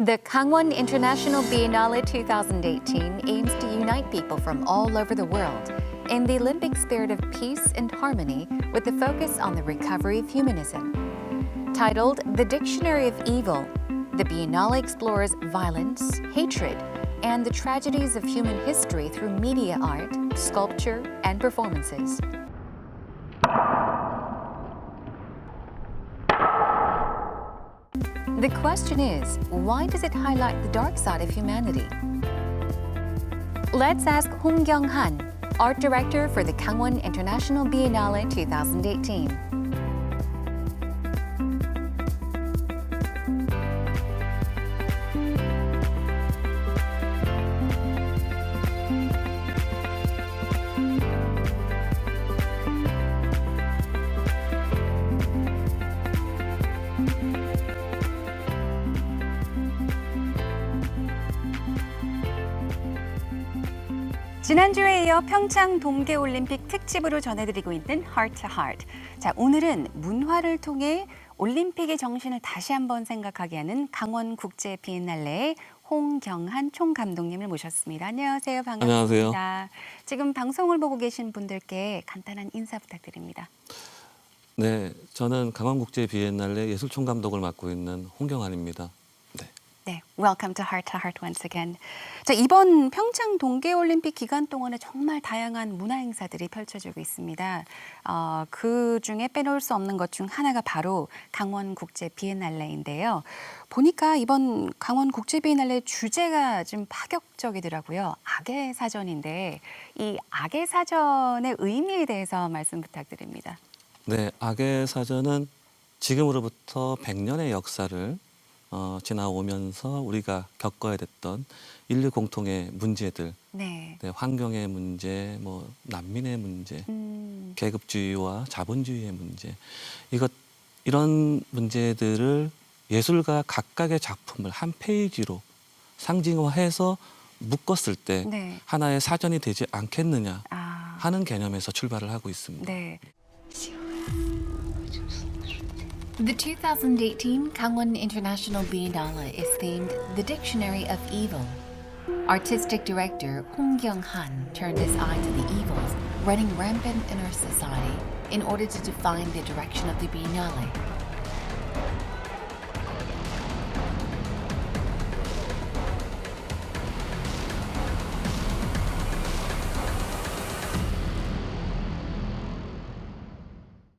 The Gangwon International Biennale 2018 aims to unite people from all over the world in the Olympic spirit of peace and harmony with the focus on the recovery of humanism. Titled The Dictionary of Evil, the Biennale explores violence, hatred, and the tragedies of human history through media art, sculpture, and performances. The question is, why does it highlight the dark side of humanity? Let's ask Hong Kyung-han, art director for the Gangwon International Biennale 2018. 지난주에 이어 평창 동계올림픽 특집으로 전해드리고 있는 Heart to Heart. 자, 오늘은 문화를 통해 올림픽의 정신을 다시 한번 생각하게 하는 강원 국제 비엔날레의 홍경한 총감독님을 모셨습니다. 안녕하세요. 반갑습니다. 안녕하세요. 지금 방송을 보고 계신 분들께 간단한 인사 부탁드립니다. 네, 저는 강원 국제 비엔날레 예술 총감독을 맡고 있는 홍경한입니다. 네, welcome to Heart once again. 자, 이번 평창 동계올림픽 기간 동안에 정말 다양한 문화 행사들이 펼쳐지고 있습니다. 그 중에 빼놓을 수 없는 것 중 하나가 바로 강원 국제 비엔날레인데요. 보니까 이번 강원 국제 비엔날레 주제가 좀 파격적이더라고요. 악의 사전인데 이 악의 사전의 의미에 대해서 말씀 부탁드립니다. 네, 악의 사전은 지금으로부터 100년의 역사를 지나오면서 우리가 겪어야 됐던 인류 공통의 문제들, 네. 네, 환경의 문제, 뭐 난민의 문제, 계급주의와 자본주의의 문제, 이런 문제들을 예술가 각각의 작품을 한 페이지로 상징화해서 묶었을 때 네. 하나의 사전이 되지 않겠느냐 아, 하는 개념에서 출발을 하고 있습니다. 네. The 2018 Gangwon International Biennale is themed The Dictionary of Evil. Artistic director Hong Kyung-han turned his eye to the evils running rampant in our society in order to define the direction of the Biennale.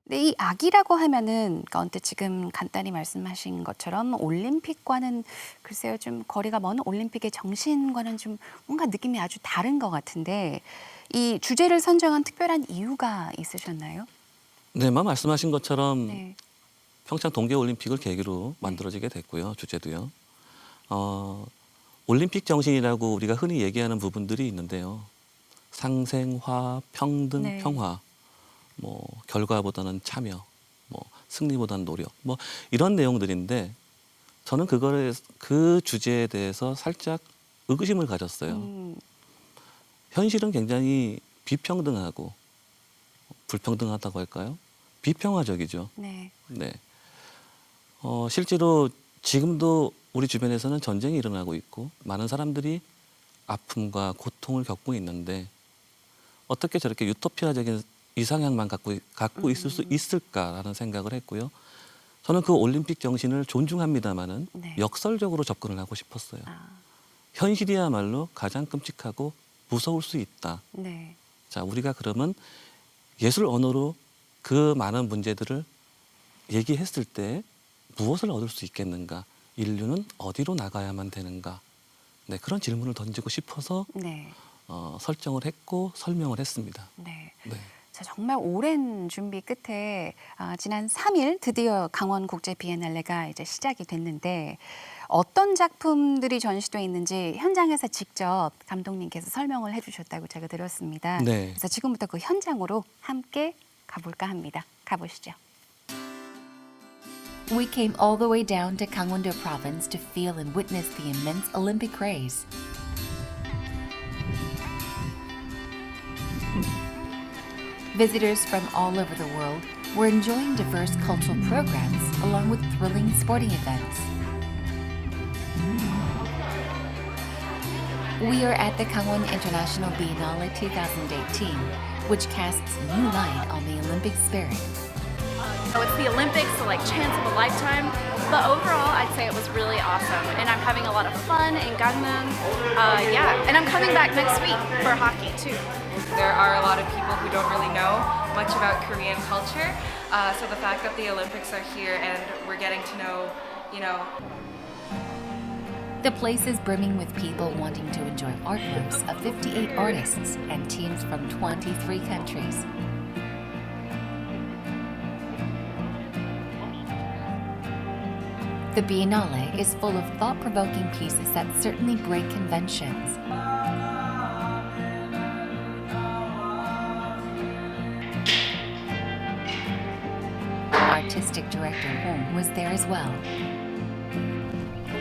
네, 이 악이라고 하면은 그러니까 언뜻 지금 간단히 말씀하신 것처럼 올림픽과는 글쎄요 좀 거리가 먼 올림픽의 정신과는 좀 뭔가 느낌이 아주 다른 것 같은데 이 주제를 선정한 특별한 이유가 있으셨나요? 네, 말씀하신 것처럼 네. 평창 동계올림픽을 계기로 만들어지게 됐고요. 주제도요. 올림픽 정신이라고 우리가 흔히 얘기하는 부분들이 있는데요. 상생화, 평등, 네. 평화, 뭐 결과보다는 참여, 뭐 승리보다는 노력, 뭐 이런 내용들인데 저는 그 주제에 대해서 살짝 의구심을 가졌어요. 현실은 굉장히 비평등하고 불평등하다고 할까요? 비평화적이죠. 네. 네. 실제로 지금도 우리 주변에서는 전쟁이 일어나고 있고 많은 사람들이 아픔과 고통을 겪고 있는데 어떻게 저렇게 유토피아적인 이상향만 갖고 있을 수 있을까라는 생각을 했고요. 저는 그 올림픽 정신을 존중합니다마는 네. 역설적으로 접근을 하고 싶었어요. 아, 현실이야말로 가장 끔찍하고 무서울 수 있다. 네. 자, 우리가 그러면 예술 언어로 그 많은 문제들을 얘기했을 때 무엇을 얻을 수 있겠는가? 인류는 어디로 나가야만 되는가? 네, 그런 질문을 던지고 싶어서 네. 설정을 했고 설명을 했습니다. 네. 네. 자, 정말 오랜 준비 끝에 지난 3일 드디어 강원 국제 비엔날레가 이제 시작이 됐는데 어떤 작품들이 전시돼 있는지 현장에서 직접 감독님께서 설명을 해주셨다고 제가 들었습니다. 네. 그래서 지금부터 그 현장으로 함께 가볼까 합니다. 가보시죠. We came all the way down to Gangwon-do Province to feel and witness the immense Olympic craze. Visitors from all over the world were enjoying diverse cultural programs along with thrilling sporting events. We are at the Gangwon International Biennale 2018, which casts new light on the Olympic spirit. So it's the Olympics, so like chance of a lifetime. But overall, I'd say it was really awesome, and I'm having a lot of fun in Gangneung. And I'm coming back next week for hockey too. There are a lot of people who don't really know much about Korean culture. So the fact that the Olympics are here and we're getting to know, The place is brimming with people wanting to enjoy artworks of 58 artists and teams from 23 countries. The Biennale is full of thought-provoking pieces that certainly break conventions. Artistic director Hong was there as well.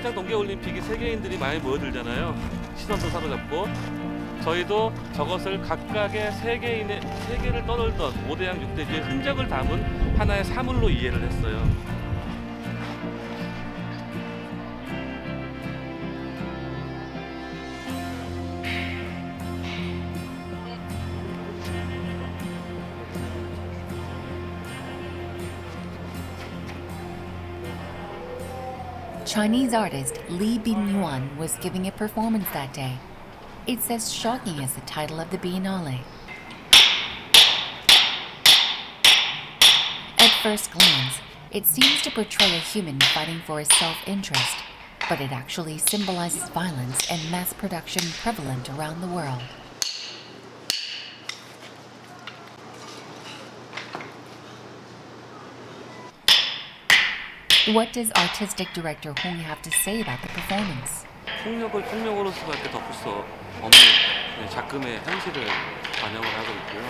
평창 동계올림픽이 세계인들이 많이 모여들잖아요. 시선도 사로잡고 저희도 저것을 각각의 세계를 떠돌던 5대양 6대주의 흔적을 담은 하나의 사물로 이해를 했어요. Chinese artist Li Binyuan was giving a performance that day. It's as shocking as the title of the Biennale. At first glance, it seems to portray a human fighting for his self-interest, but it actually symbolizes violence and mass production prevalent around the world. What does artistic director Hong have to say about the performance? 폭력을 폭력으로 수밖에 덮을 수 없는 작금의 현실을 반영을 하고 있고요.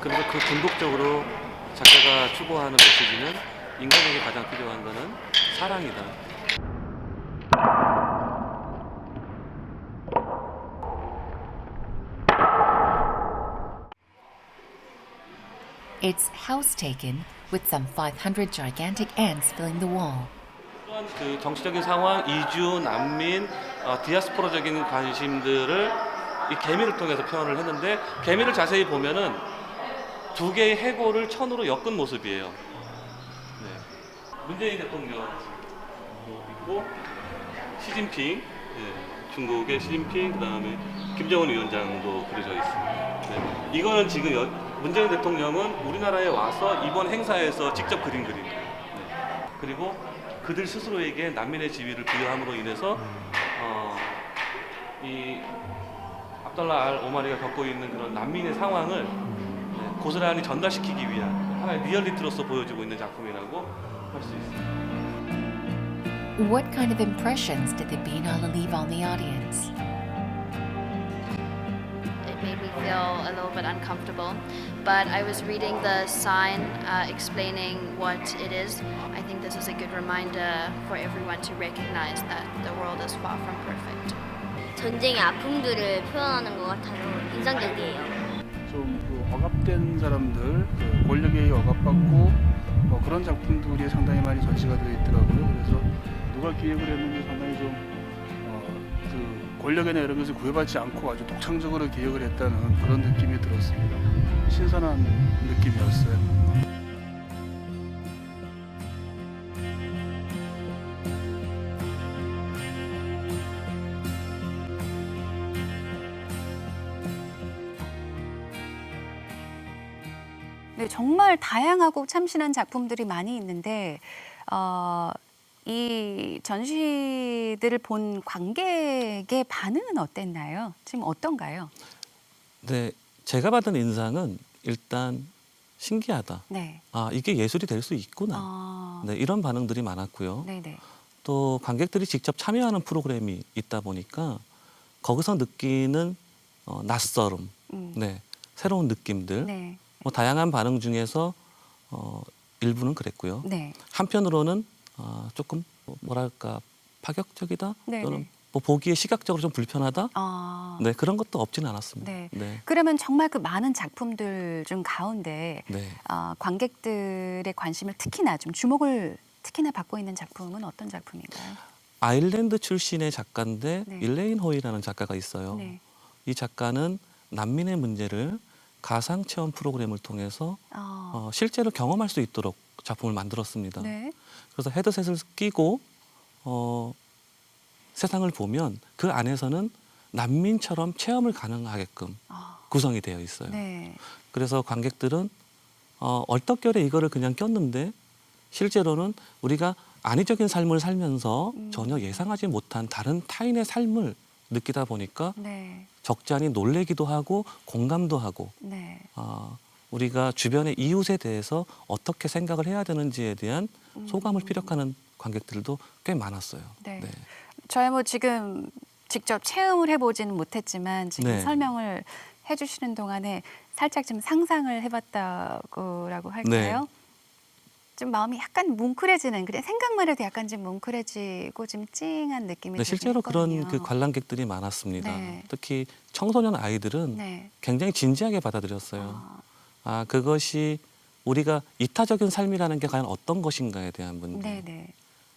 그래서 그 궁극적으로 작가가 추구하는 메시지는 인간에게 가장 필요한 것은 사랑이다. It's house-taken with some 500 gigantic ants filling the wall. 또한 그 정치적인 상황, 이주, 난민, 디아스포라적인 관심들을 이 개미를 통해서 표현을 했는데 개미를 자세히 보면은 두 개의 해골을 천으로 엮은 모습이에요. 네. 문재인 대통령 있고 시진핑, 중국의 시진핑, 그다음에 김정은 위원장도 그려져 있습니다. 네. 이거는 지금 문재인 대통령은 우리나라에 와서 이번 행사에서 직접 그린 그림이에요. 네. 그리고 그들 스스로에게 난민의 지위를 부여함으로 인해서 이 압달라 알 오마리가 겪고 있는 그런 난민의 상황을 고스란히 전달시키기 위한 하나의 리얼리티로서 보여주고 있는 작품이라고 할 수 있습니다. What kind of impressions did the Biennale leave on the audience? It made me feel a little bit uncomfortable, but I was reading the sign explaining what it is. I think this is a good reminder for everyone to recognize that the world is far from perfect. 전쟁의 아픔들을 표현하는 것 같아서 인상적이에요. 좀 억압된 사람들, 권력에 억압받고 그런 작품들이 상당히 많이 전시가 되어 있더라고요. 그래서 누가 기획을 했는지 상당히 좀 그 권력이나 이런 것을 구애받지 않고 아주 독창적으로 기획을 했다는 그런 느낌이 들었습니다. 신선한 느낌이었어요. 네, 정말 다양하고 참신한 작품들이 많이 있는데 이 전시들을 본 관객의 반응은 어땠나요? 지금 어떤가요? 네, 제가 받은 인상은 일단 신기하다. 네. 아, 이게 예술이 될 수 있구나. 네, 이런 반응들이 많았고요. 네네. 또 관객들이 직접 참여하는 프로그램이 있다 보니까 거기서 느끼는 낯설음, 네, 새로운 느낌들, 네. 뭐 다양한 반응 중에서 일부는 그랬고요. 네. 한편으로는 조금 뭐랄까 파격적이다 네네. 또는 뭐 보기에 시각적으로 좀 불편하다. 네. 그런 것도 없지는 않았습니다. 네. 네. 그러면 정말 그 많은 작품들 중 가운데 네. 관객들의 관심을 특히나 좀 주목을 특히나 받고 있는 작품은 어떤 작품인가요? 아일랜드 출신의 작가인데 네. 일레인 호이라는 작가가 있어요. 네. 이 작가는 난민의 문제를 가상 체험 프로그램을 통해서 실제로 경험할 수 있도록 작품을 만들었습니다. 네. 그래서 헤드셋을 끼고 세상을 보면 그 안에서는 난민처럼 체험을 가능하게끔 구성이 되어 있어요. 네. 그래서 관객들은 얼떨결에 이거를 그냥 꼈는데 실제로는 우리가 안위적인 삶을 살면서 전혀 예상하지 못한 다른 타인의 삶을 느끼다 보니까 네. 적잖이 놀래기도 하고 공감도 하고 네. 우리가 주변의 이웃에 대해서 어떻게 생각을 해야 되는지에 대한 소감을 피력하는 관객들도 꽤 많았어요. 네. 저희 뭐 지금 직접 체험을 해보지는 못했지만 지금 네. 설명을 해주시는 동안에 살짝 좀 상상을 해봤다고라고 할까요? 네. 좀 마음이 약간 뭉클해지는, 그냥 생각만 해도 약간 좀 뭉클해지고 좀 찡한 느낌이 네, 실제로 그런 들거든요. 그 관람객들이 많았습니다. 네. 특히 청소년 아이들은 네. 굉장히 진지하게 받아들였어요. 그것이 우리가 이타적인 삶이라는 게 과연 어떤 것인가에 대한 문제. 네네.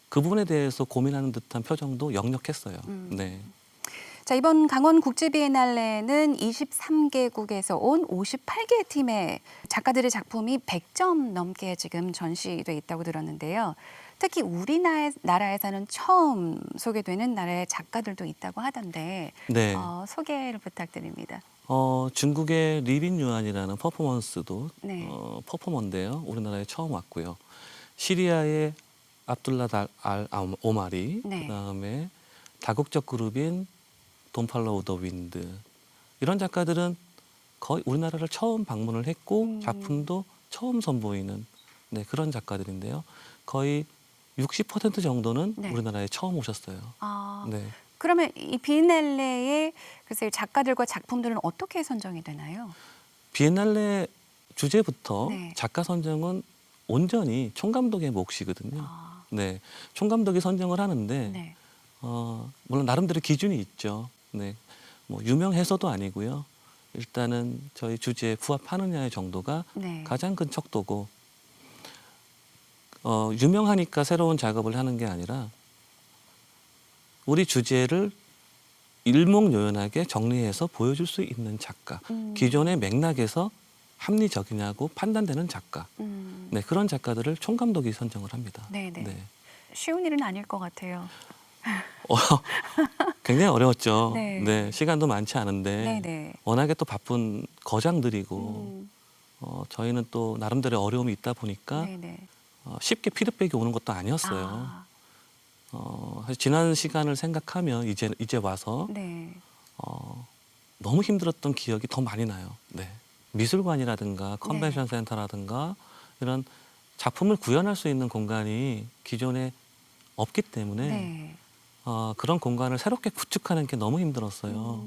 그 부분에 대해서 고민하는 듯한 표정도 역력했어요. 네. 자, 이번 강원 국제 비엔날레는 23개국에서 온 58개 팀의 작가들의 작품이 100점 넘게 지금 전시돼 있다고 들었는데요. 특히 우리나라에서는 처음 소개되는 나라의 작가들도 있다고 하던데 네. 소개를 부탁드립니다. 중국의 리빈 유안이라는 퍼포먼스도 네. 퍼포머인데요. 우리나라에 처음 왔고요. 시리아의 압둘라 알 오마리, 네. 그다음에 다국적 그룹인 돈 팔로우 더 윈드, 이런 작가들은 거의 우리나라를 처음 방문을 했고 작품도 처음 선보이는 그런 작가들인데요. 거의 60% 정도는 네. 우리나라에 처음 오셨어요. 네. 그러면 이 비엔날레의 글쎄 작가들과 작품들은 어떻게 선정이 되나요? 비엔날레 주제부터 네. 작가 선정은 온전히 총감독의 몫이거든요. 네, 총감독이 선정을 하는데 네. 물론 나름대로 기준이 있죠. 네, 뭐 유명 해서도 아니고요. 일단은 저희 주제에 부합하느냐의 정도가 네. 가장 큰 척도고, 유명하니까 새로운 작업을 하는 게 아니라 우리 주제를 일목요연하게 정리해서 보여줄 수 있는 작가, 기존의 맥락에서 합리적이냐고 판단되는 작가, 네, 그런 작가들을 총감독이 선정을 합니다. 네네. 네. 쉬운 일은 아닐 것 같아요. 굉장히 어려웠죠. 네. 네, 시간도 많지 않은데 네네. 워낙에 또 바쁜 거장들이고 저희는 또 나름대로 어려움이 있다 보니까 네네. 쉽게 피드백이 오는 것도 아니었어요. 사실 지난 시간을 생각하면 이제 와서 네. 너무 힘들었던 기억이 더 많이 나요. 네. 미술관이라든가 컨벤션 센터라든가 이런 작품을 구현할 수 있는 공간이 기존에 없기 때문에 네. 그런 공간을 새롭게 구축하는 게 너무 힘들었어요.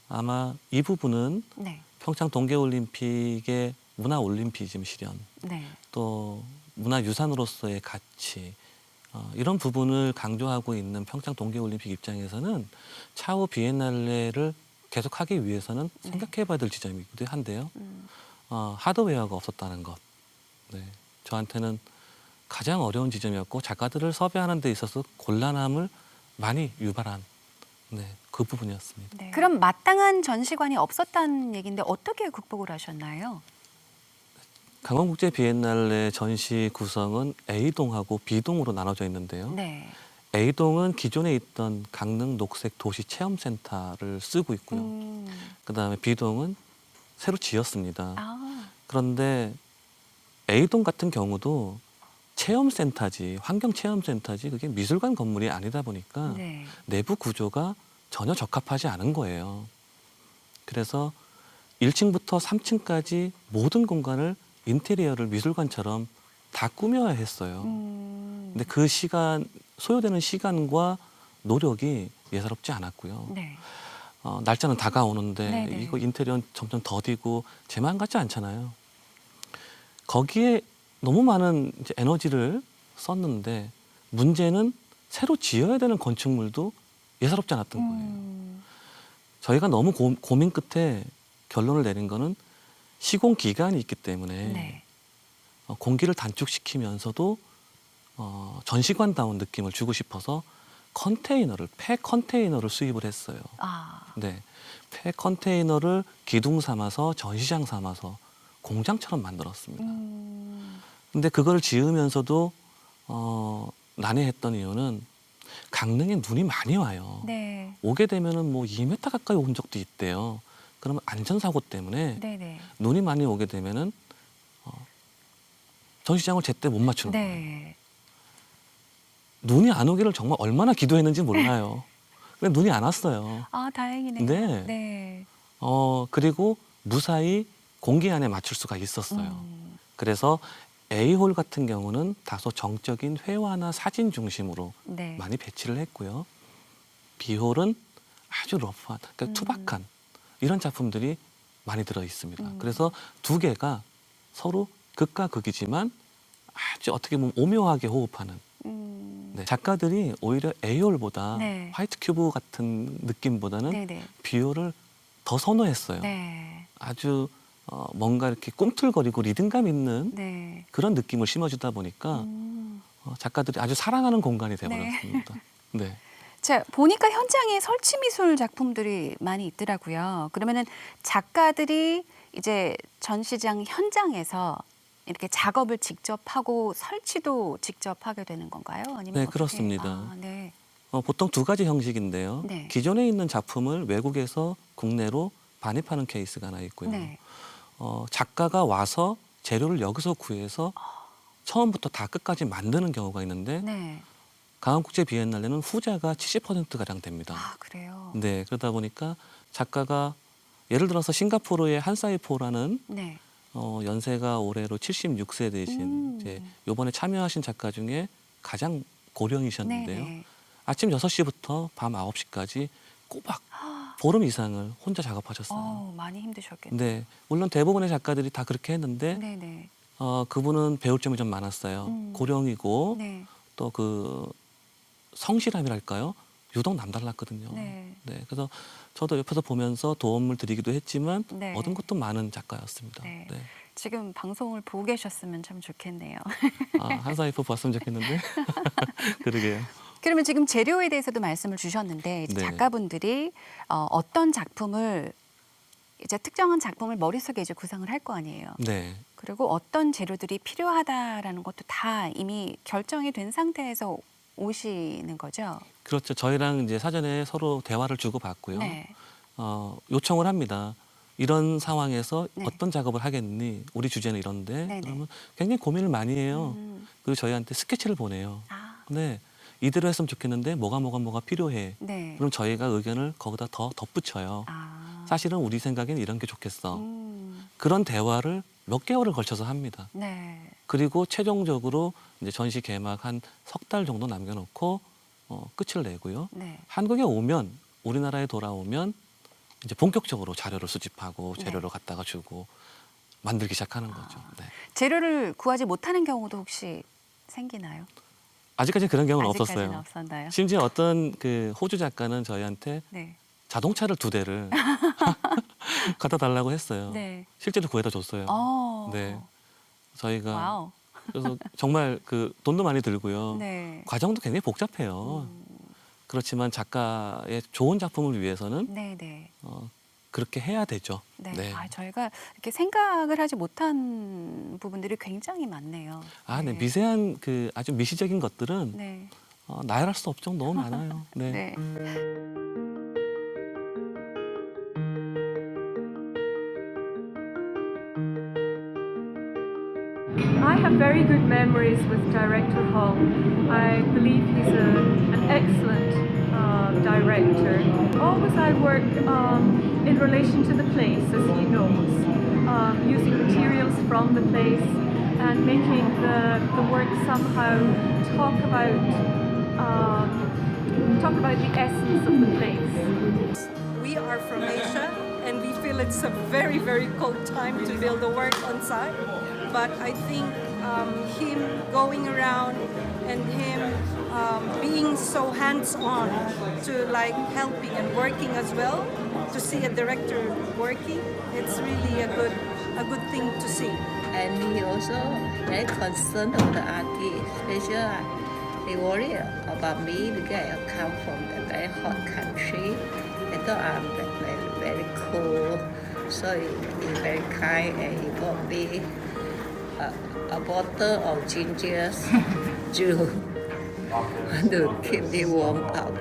아마 이 부분은 네. 평창 동계올림픽의 문화올림피즘 실현, 네. 또 문화유산으로서의 가치, 이런 부분을 강조하고 있는 평창 동계올림픽 입장에서는 차후 비엔날레를 계속하기 위해서는 생각해봐야 될 지점이기도 한데요. 하드웨어가 없었다는 것. 네, 저한테는 가장 어려운 지점이었고 작가들을 섭외하는 데 있어서 곤란함을 많이 유발한 그 부분이었습니다. 네. 그럼 마땅한 전시관이 없었다는 얘기인데 어떻게 극복을 하셨나요? 강원국제 비엔날레 전시 구성은 A동하고 B동으로 나눠져 있는데요. 네. A동은 기존에 있던 강릉 녹색 도시 체험센터를 쓰고 있고요. 그다음에 B동은 새로 지었습니다. 그런데 A동 같은 경우도 체험센터지, 환경체험센터지 그게 미술관 건물이 아니다 보니까 네. 내부 구조가 전혀 적합하지 않은 거예요. 그래서 1층부터 3층까지 모든 공간을 인테리어를 미술관처럼 다 꾸며야 했어요. 근데 그 소요되는 시간과 노력이 예사롭지 않았고요. 네. 날짜는 다가오는데 네네. 이거 인테리어는 점점 더디고 제 마음 같지 않잖아요. 거기에 너무 많은 이제 에너지를 썼는데 문제는 새로 지어야 되는 건축물도 예사롭지 않았던 거예요. 저희가 너무 고민 끝에 결론을 내린 거는 시공 기간이 있기 때문에 네. 공기를 단축시키면서도 전시관다운 느낌을 주고 싶어서 폐 컨테이너를 수입을 했어요. 아, 네, 폐 컨테이너를 기둥 삼아서 전시장 삼아서 공장처럼 만들었습니다. 근데 그걸 지으면서도 난해했던 이유는 강릉에 눈이 많이 와요. 네. 오게 되면은 뭐 2m 가까이 온 적도 있대요. 그러면 안전사고 때문에 네네. 눈이 많이 오게 되면은 전시장을 제때 못 맞추는 거예요. 네. 눈이 안 오기를 정말 얼마나 기도했는지 몰라요. 근데 눈이 안 왔어요. 아, 다행이네요. 네. 네. 그리고 무사히 공기 안에 맞출 수가 있었어요. 그래서 A홀 같은 경우는 다소 정적인 회화나 사진 중심으로 네. 많이 배치를 했고요. B홀은 아주 러프한, 그러니까 투박한 이런 작품들이 많이 들어 있습니다. 그래서 두 개가 서로 극과 극이지만 아주 어떻게 보면 오묘하게 호흡하는. 네, 작가들이 오히려 A홀보다 네. 화이트 큐브 같은 느낌보다는 네네. B홀을 더 선호했어요. 네. 아주 뭔가 이렇게 꿈틀거리고 리듬감 있는 네. 그런 느낌을 심어주다 보니까 작가들이 아주 사랑하는 공간이 되어버렸습니다. 네. 자, 보니까 현장에 설치 미술 작품들이 많이 있더라고요. 그러면은 작가들이 이제 전시장 현장에서 이렇게 작업을 직접 하고 설치도 직접 하게 되는 건가요? 아니면 네, 어떻게? 그렇습니다. 아, 네. 보통 두 가지 형식인데요. 네. 기존에 있는 작품을 외국에서 국내로 반입하는 케이스가 하나 있고요. 네. 작가가 와서 재료를 여기서 구해서 처음부터 다 끝까지 만드는 경우가 있는데 네. 강원국제 비엔날레는 후자가 70%가량 됩니다. 아, 그래요. 네, 그러다 보니까 작가가 예를 들어서 싱가포르의 한사이포라는 네. 연세가 올해로 76세 되신 이제 요번에 참여하신 작가 중에 가장 고령이셨는데요. 네. 아침 6시부터 밤 9시까지 꼬박 보름 이상을 혼자 작업하셨어요. 많이 힘드셨겠네요. 네, 물론 대부분의 작가들이 다 그렇게 했는데 네, 네. 그분은 배울 점이 좀 많았어요. 고령이고 네. 또 그 성실함이랄까요? 유독 남달랐거든요. 네. 네, 그래서 저도 옆에서 보면서 도움을 드리기도 했지만 네. 얻은 것도 많은 작가였습니다. 네. 네. 지금 방송을 보고 계셨으면 참 좋겠네요. 한사이프 봤으면 좋겠는데. 그러게요. 그러면 지금 재료에 대해서도 말씀을 주셨는데 이제 네. 작가분들이 어떤 작품을 이제 특정한 작품을 머릿속에 이제 구상을 할 거 아니에요. 네. 그리고 어떤 재료들이 필요하다라는 것도 다 이미 결정이 된 상태에서 오시는 거죠. 그렇죠. 저희랑 이제 사전에 서로 대화를 주고받고요. 네. 요청을 합니다. 이런 상황에서 네. 어떤 작업을 하겠니? 우리 주제는 이런데. 네네. 그러면 굉장히 고민을 많이 해요. 그리고 저희한테 스케치를 보내요. 아, 근데 이대로 했으면 좋겠는데 뭐가 필요해. 네. 그럼 저희가 의견을 거기다 더 덧붙여요. 아, 사실은 우리 생각에는 이런 게 좋겠어. 그런 대화를 몇 개월을 걸쳐서 합니다. 네. 그리고 최종적으로 이제 전시 개막 한 석 달 정도 남겨놓고 끝을 내고요. 네. 한국에 오면 우리나라에 돌아오면 이제 본격적으로 자료를 수집하고 네. 재료를 갖다가 주고 만들기 시작하는 거죠. 네. 재료를 구하지 못하는 경우도 혹시 생기나요? 아직까지 그런 경우는 아직까지는 없었어요. 없었나요? 심지어 어떤 그 호주 작가는 저희한테 네. 자동차를 2대를 갖다 달라고 했어요. 네. 실제로 구해다 줬어요. 네. 저희가 와우. 그래서 정말 그 돈도 많이 들고요. 네. 과정도 굉장히 복잡해요. 그렇지만 작가의 좋은 작품을 위해서는 네, 네. 그렇게 해야 되죠. 네. 네. 아, 저희가 이렇게 생각을 하지 못한 부분들이 굉장히 많네요. 네. 미세한 그 아주 미시적인 것들은 네. 나열할 수 없죠. 너무 많아요. 네. 네. I have very good memories with Director Hall. I believe he's an excellent director. Always I work in relation to the place, as he knows, using materials from the place and making the work somehow talk about the essence of the place. We are from Asia and we feel it's a very, very cold time to build the work on site. But I think him going around and him being so hands-on to like helping and working as well, to see a director working, it's really a good thing to see. And he also very concerned of the artist, special He worried about me because I come from a very hot country. I thought I'm very cool. So he's very kind and he bought me a bottle of ginger juice to keep me warm up.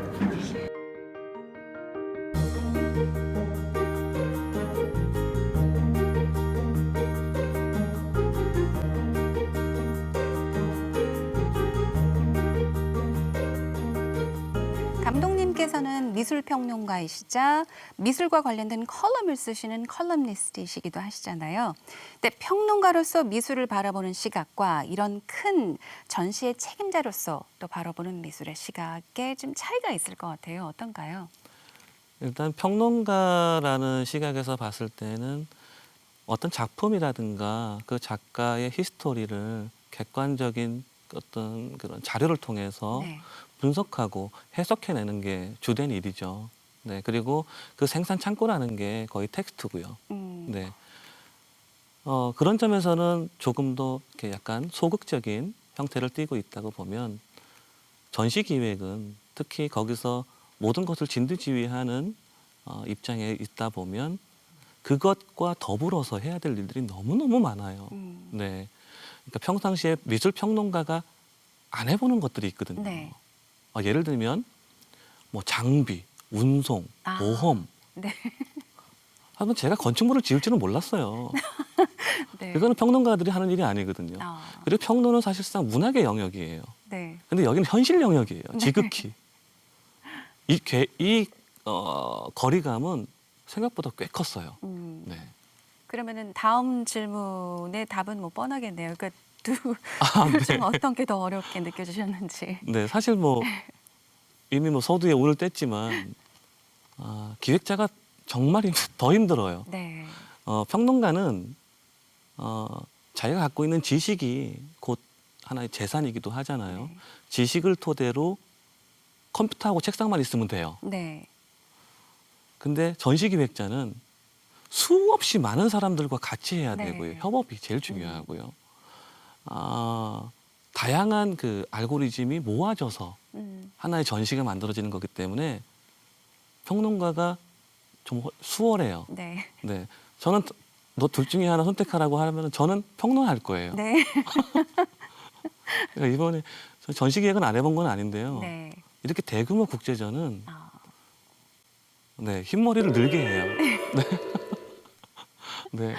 감독님께서는 미술평론가이시자 미술과 관련된 컬럼을 쓰시는 컬럼니스트이시기도 하시잖아요. 근데 평론가로서 미술을 바라보는 시각과 이런 큰 전시의 책임자로서 또 바라보는 미술의 시각에 좀 차이가 있을 것 같아요. 어떤가요? 일단 평론가라는 시각에서 봤을 때는 어떤 작품이라든가 그 작가의 히스토리를 객관적인 어떤 그런 자료를 통해서 네. 분석하고 해석해내는 게 주된 일이죠. 네, 그리고 그 생산 창고라는 게 거의 텍스트고요. 네, 그런 점에서는 조금 더 이렇게 약간 소극적인 형태를 띠고 있다고 보면 전시 기획은 특히 거기서 모든 것을 진두지휘하는 입장에 있다 보면 그것과 더불어서 해야 될 일들이 너무너무 많아요. 네, 그러니까 평상시에 미술 평론가가 안 해보는 것들이 있거든요. 네. 예를 들면 뭐 장비, 운송, 보험. 네. 하여튼 제가 건축물을 지을 줄은 몰랐어요. 네. 그거는 평론가들이 하는 일이 아니거든요. 그리고 평론은 사실상 문학의 영역이에요. 네. 근데 여기는 현실 영역이에요. 지극히. 이 거리감은 생각보다 꽤 컸어요. 네. 그러면은 다음 질문의 답은 뭐 뻔하겠네요. 그러니까 둘 중 네. 어떤 게 더 어렵게 느껴지셨는지. 네, 사실 뭐 이미 뭐 서두에 운을 뗐지만 기획자가 정말 더 힘들어요. 네. 평론가는 자기가 갖고 있는 지식이 곧 하나의 재산이기도 하잖아요. 네. 지식을 토대로 컴퓨터하고 책상만 있으면 돼요. 네. 근데 전시 기획자는 수없이 많은 사람들과 같이 해야 네. 되고요. 협업이 제일 중요하고요. 다양한 그 알고리즘이 모아져서 하나의 전시가 만들어지는 거기 때문에 평론가가 좀 수월해요. 네. 네, 저는 너 둘 중에 하나 선택하라고 하면 저는 평론할 거예요. 네. 그러니까 이번에 전시 기획은 안 해본 건 아닌데요. 네. 이렇게 대규모 국제전은 네, 흰머리를 늘게 해요. 네. 네.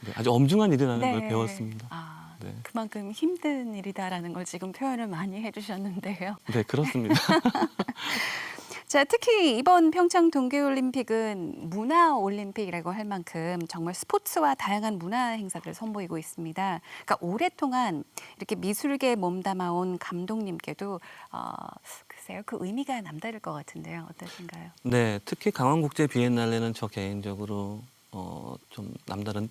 네, 아주 엄중한 일이라는 네. 걸 배웠습니다. 네. 그만큼 힘든 일이다라는 걸 지금 표현을 많이 해주셨는데요. 네, 그렇습니다. 자, 특히 이번 평창 동계올림픽은 문화올림픽이라고 할 만큼 정말 스포츠와 다양한 문화 행사들을 선보이고 있습니다. 그러니까 오랫동안 이렇게 미술계에 몸담아온 감독님께도 글쎄요, 그 의미가 남다를 것 같은데요. 어떠신가요? 네, 특히 강원국제 비엔날레는 저 개인적으로 좀 남다른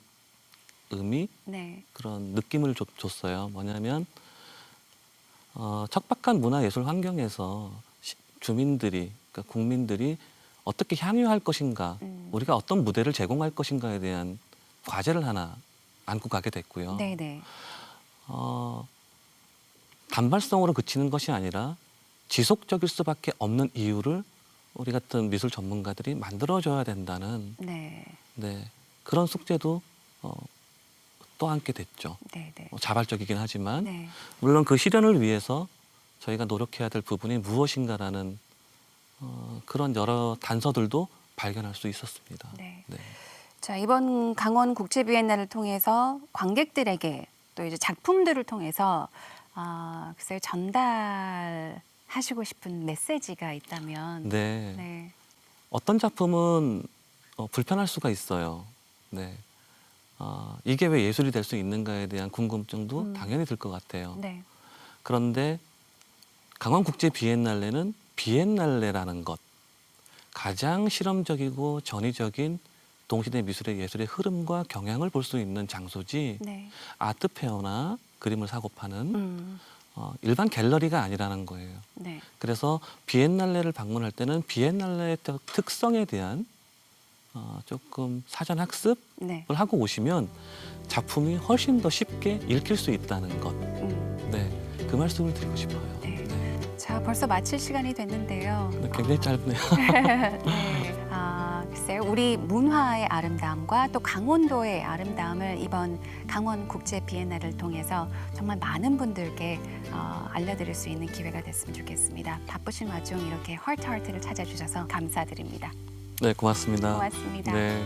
의미, 네. 그런 느낌을 줬어요. 뭐냐면 척박한 문화예술 환경에서 주민들이, 그러니까 국민들이 어떻게 향유할 것인가, 우리가 어떤 무대를 제공할 것인가에 대한 과제를 하나 안고 가게 됐고요. 네네. 단발성으로 그치는 것이 아니라 지속적일 수밖에 없는 이유를 우리 같은 미술 전문가들이 만들어줘야 된다는 네. 네, 그런 숙제도 또 안게 됐죠. 네네. 자발적이긴 하지만 네. 물론 그 실현을 위해서 저희가 노력해야 될 부분이 무엇인가라는 그런 여러 단서들도 발견할 수 있었습니다. 네. 네. 자, 이번 강원 국제 비엔날을 통해서 관객들에게 또 이제 작품들을 통해서 글쎄요, 전달하시고 싶은 메시지가 있다면 네. 네. 어떤 작품은 불편할 수가 있어요. 네. 이게 왜 예술이 될 수 있는가에 대한 궁금증도 당연히 들 것 같아요. 네. 그런데 강원국제 비엔날레는 비엔날레라는 것, 가장 실험적이고 전위적인 동시대 미술의 예술의 흐름과 경향을 볼 수 있는 장소지 네. 아트페어나 그림을 사고 파는 일반 갤러리가 아니라는 거예요. 네. 그래서 비엔날레를 방문할 때는 비엔날레의 특성에 대한 조금 사전 학습을 네. 하고 오시면 작품이 훨씬 더 쉽게 읽힐 수 있다는 것. 네, 그 말씀을 드리고 싶어요. 네. 네. 자, 벌써 마칠 시간이 됐는데요. 근데 굉장히 짧네요. 네. 글쎄요. 우리 문화의 아름다움과 또 강원도의 아름다움을 이번 강원 국제 비엔날을 통해서 정말 많은 분들께 알려드릴 수 있는 기회가 됐으면 좋겠습니다. 바쁘신 와중 이렇게 하트를 찾아주셔서 감사드립니다. 네, 고맙습니다. 고맙습니다. 네.